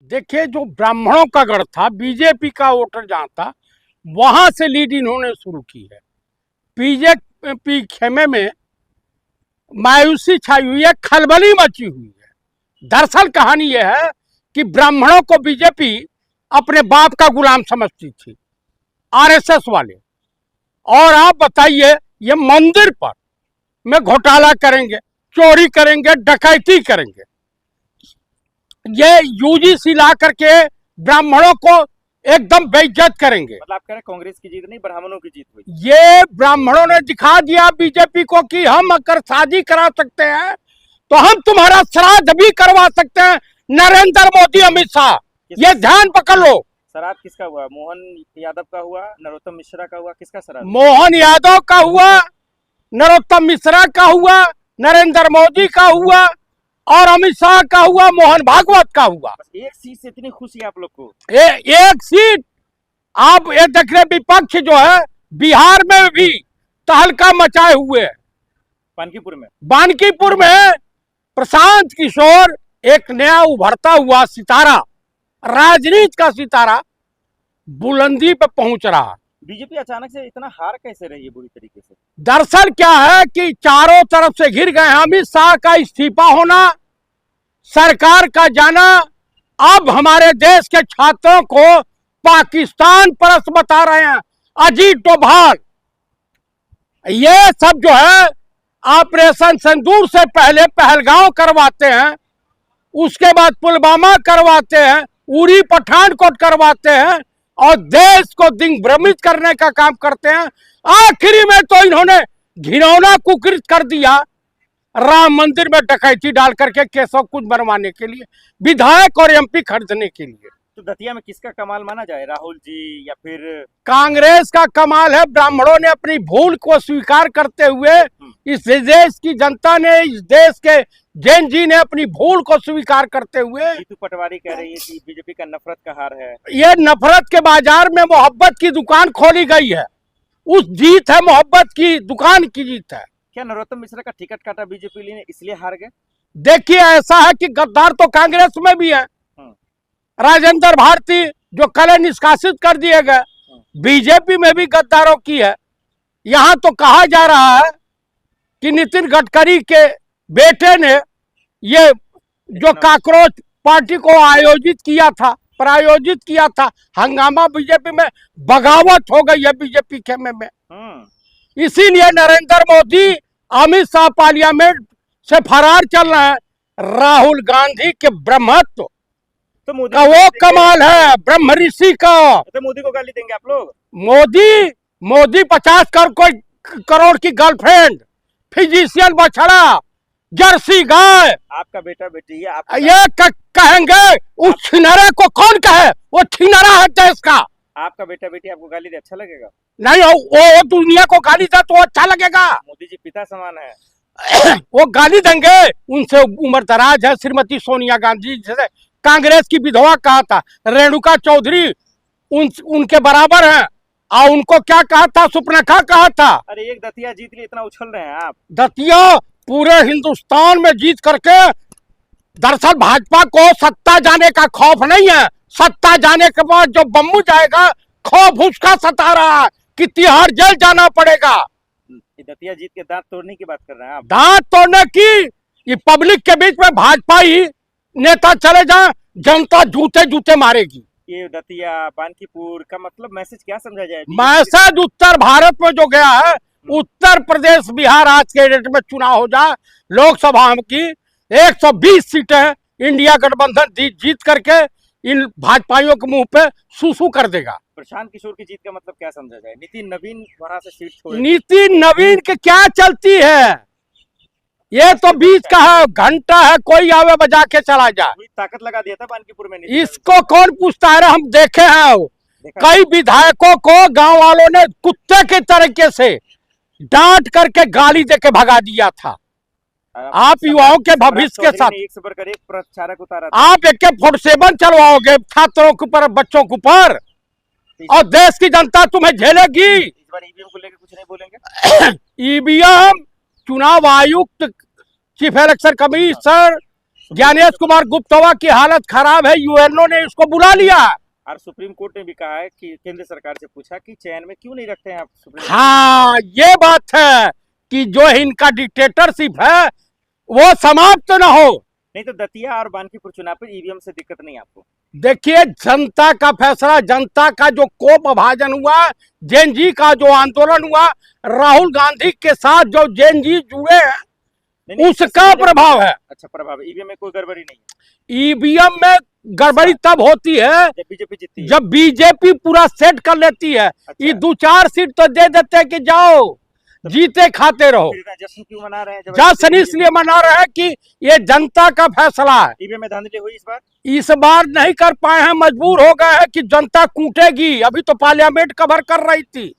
देखिए, जो ब्राह्मणों का गढ़ था, बीजेपी का वोटर जहाँ था, वहां से लीड इन्होंने शुरू की है। बीजेपी खेमे में मायूसी छाई हुई है, खलबली मची हुई है। दरअसल कहानी यह है कि ब्राह्मणों को बीजेपी अपने बाप का गुलाम समझती थी, आरएसएस वाले। और आप बताइए, ये मंदिर पर में घोटाला करेंगे, चोरी करेंगे, डकैती करेंगे, ये यूजीसी ला करके ब्राह्मणों को एकदम बेइज्जत करेंगे। मतलब आप कह रहे हैं कांग्रेस की जीत नहीं, ब्राह्मणों की जीत हुई। ये ब्राह्मणों ने दिखा दिया बीजेपी को कि हम अगर शादी करा सकते हैं तो हम तुम्हारा श्राद्ध भी करवा सकते हैं। नरेंद्र मोदी, अमित शाह, ये ध्यान पकड़ लो। श्राद्ध किसका हुआ? मोहन यादव का हुआ, नरोत्तम मिश्रा का हुआ, किसका श्राद्ध? मोहन यादव का हुआ, नरोत्तम मिश्रा का हुआ, नरेंद्र मोदी का हुआ और अमित शाह का हुआ, मोहन भागवत का हुआ। एक सीट से इतनी खुशी आप लोग को? एक सीट। आप ये देख रहे, विपक्ष जो है बिहार में भी तहलका मचाए हुए है। बानकीपुर में प्रशांत किशोर एक नया उभरता हुआ सितारा, राजनीति का सितारा, बुलंदी पे पहुंच रहा। बीजेपी अचानक से इतना हार कैसे रही है बुरी तरीके से? दरअसल क्या है कि चारों तरफ से घिर गए। अमित शाह का इस्तीफा होना, सरकार का जाना, अब हमारे देश के छात्रों को पाकिस्तान परस्त बता रहे हैं, अजीत डोभाल। ये सब जो है ऑपरेशन सिंदूर से पहले पहलगांव करवाते हैं, उसके बाद पुलवामा करवाते हैं, उरी पठानकोट करवाते हैं और देश को दिग्भ्रमित करने का काम करते हैं। आखिरी में तो इन्होंने घिनौना कुकृत कर दिया, राम मंदिर में डकैती डाल करके केशव कुछ बनवाने के लिए, विधायक और एमपी खरीदने के लिए। तो दतिया में किसका कमाल माना जाए, राहुल जी या फिर कांग्रेस का कमाल है? ब्राह्मणों ने अपनी भूल को स्वीकार करते हुए, इस देश की जनता ने, इस देश के जैन जी ने अपनी भूल को स्वीकार करते हुए। जीतू पटवारी कह रही है कि बीजेपी का नफरत का हार है। ये नफरत के बाजार में मोहब्बत की दुकान खोली गई है, उस जीत है, मोहब्बत की दुकान की जीत है। क्या नरोत्तम मिश्रा का टिकट काटा बीजेपी ने इसलिए हार गए? देखिए, ऐसा है कि गद्दार तो कांग्रेस में भी है। राजेंद्र भारती जो कल निष्कासित कर दिए गए, बीजेपी में भी गद्दारों की है। यहां तो कहा जा रहा है कि नितिन गडकरी के बेटे ने ये जो कॉकरोच पार्टी को आयोजित किया था, प्रायोजित किया था, हंगामा बीजेपी में, बगावत हो गई है बीजेपी खेमे में। इसीलिए नरेंद्र मोदी, अमित शाह पार्लियामेंट से फरार चल रहे हैं। राहुल गांधी के ब्रह्मत्व तो मोदी का वो कमाल है, ब्रह्म ऋषि का। तो मोदी को गाली देंगे आप लोग? मोदी 50 करोड़ की गर्लफ्रेंड, फिजिशियन बछड़ा, जर्सी गाय, आपका बेटा बेटी है, ये कहेंगे उस छिनरा को कौन कहे? वो छिनरा है देश का। आपका बेटा बेटी आपको गाली दे अच्छा लगेगा? नहीं, वो दुनिया को गाली दे तो अच्छा लगेगा। मोदी जी पिता समान है। वो गाली देंगे, उनसे उम्र दराज है। श्रीमती सोनिया गांधी, जैसे कांग्रेस की विधवा कहा था, रेणुका चौधरी उनके बराबर हैं। और उनको क्या कहा था? सुपनखा कहा था। अरे एक दतिया जीत लिए इतना उछल रहे हैं आप। दतिया पूरे हिंदुस्तान में जीत करके, दरअसल भाजपा को सत्ता जाने का खौफ नहीं है, सत्ता जाने के बाद जो बम्बू जाएगा, खौफ उसका सता रहा है कि तिहाड़ जेल जाना पड़ेगा। दतिया जीत के दांत तोड़ने की बात कर रहे हैं आप? दांत तोड़ने की, ये पब्लिक के बीच में भाजपा ही नेता चले जाए, जनता जूते जूते मारेगी। ये दतिया बानकीपुर का मतलब मैसेज क्या समझा जाए? मैसेज उत्तर भारत में जो गया है, उत्तर प्रदेश, बिहार आज के डेट में चुनाव हो जाए, लोकसभा की 120 सीटें इंडिया गठबंधन जीत करके इन भाजपाइयों के मुंह पे सूसू कर देगा। प्रशांत किशोर की जीत का मतलब क्या समझा जाए? नितिन नवीन वहां से सीट छोड़े। नितिन नवीन के क्या चलती है? ये तो बीच का है, घंटा है, कोई आवे बजा के चला जाए। ताकत लगा दिया था बानकीपुर में। इसको कौन पूछता है? हम देखे हैं, कई विधायकों को गांव वालों ने कुत्ते के तरीके से डांट करके गाली देके भगा दिया था। आप युवाओं के भविष्य के साथ एक से बढ़कर एक प्रचारक उतारा। आप AK-47 चलवाओगे छात्रों के ऊपर, बच्चों के ऊपर, और देश की जनता तुम्हें झेलेगी। इस बार ईवीएम को लेकर कुछ नहीं बोलेंगे? ईवीएम, चुनाव आयुक्त, chief election commissioner, Gyanesh Kumar गुप्तवा की हालत खराब है, यूएनओ ने इसको बुला लिया। और सुप्रीम कोर्ट ने भी कहा है कि केंद्र सरकार से पूछा कि चयन में क्यों नहीं रखते हैं आप सुप्रीम हाँ, ये बात है कि जो इनका डिक्टेटरशिप है वो समाप्त न हो। नहीं तो दतिया और बानकीपुर चुनाव पर ईवीएम से दिक्कत नहीं आपको? देखिए, जनता का फैसला, जनता का जो कोप भाजन हुआ, जैन जी का जो आंदोलन हुआ, राहुल गांधी के साथ जो जैन जी जुड़े हैं, नहीं, उसका प्रभाव है। अच्छा, प्रभाव है। ईवीएम में कोई गड़बड़ी नहीं है? ईवीएम में गड़बड़ी तब होती है जब बीजेपी जीतती है। जब बीजेपी पूरा सेट कर लेती है। अच्छा। ये 2-4 सीट तो दे देते हैं कि जाओ जीते खाते रहो। फिर इतना जश्न क्यों मना रहे हैं? जश्न इसलिए मना रहे हैं कि ये जनता का फैसला है। ईवीएम में धांधली हुई इस बार? इस बार नहीं कर पाए हैं, मजबूर हो गए हैं कि जनता कूटेगी। अभी तो पार्लियामेंट कवर कर रही थी।